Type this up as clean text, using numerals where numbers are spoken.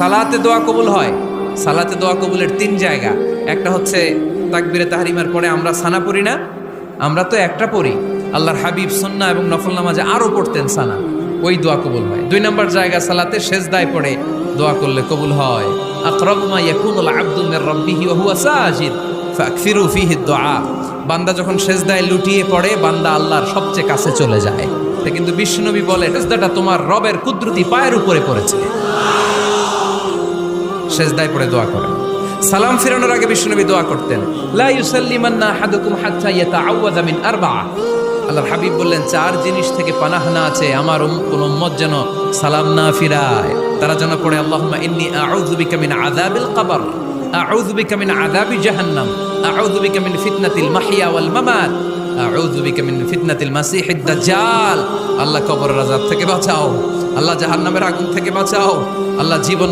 সালাতে দোয়া কবুল হয়। সালাতে দোয়া কবুলের তিন জায়গা। একটা হচ্ছে তাকবীরে তাহরিমার পরে আমরা সানা পড়ি না, আমরা তো একটা পড়ি। আল্লাহর হাবিব সুন্নাহ এবং নফল নামাজে আরো পড়তেন সানা, ওই দোয়া কবুল হয়। দুই নম্বর জায়গা সালাতে সেজদায় পড়ে দোয়া করলে কবুল হয়। আকরাবু মা ইয়াকুনুল আবদু মির রাব্বিহি ওয়া হুয়া সাজিদ ফাকসিরু ফীহি দুআ। বান্দা যখন সেজদায় লুটিয়ে পড়ে, বান্দা আল্লাহর সবচেয়ে কাছে চলে যায়। তা কিন্তু বিশ্বনবী বলে, সেজদাটা তোমার রবের কুদরতি পায়ের উপরে পড়েছে। সেজদায় পড়ে দোয়া করেন। সালাম ফিরানোর আগে বিশ্বনবী দোয়া করতেন, লা ইউসাল্লিমান্না আহাদুকুম হাত্তা ইয়াতাআওয়াযা মিন আরবা'a। আল্লাহর হাবিব বললেন, চার জিনিস থেকে পানাহ না আছে আমার কোন উম্মত যেন সালাম না ফিরায়। তারা যেন পড়ে, আল্লাহুম্মা ইন্নী আউযু বিকা মিন আযাবিল কবর, আউযু বিকা মিন আযাবি জাহান্নাম, আউযু বিকা মিন ফিতনাতিল মাহইয়া ওয়াল মামাত, আউযু বিকা মিন ফিতনাতিল মাসিহিদ দাজ্জাল। আল্লাহ কবরের আযাব থেকে বাঁচাও, আল্লাহ জাহান্নামের আগুন থেকে বাঁচাও, আল্লাহ জীবন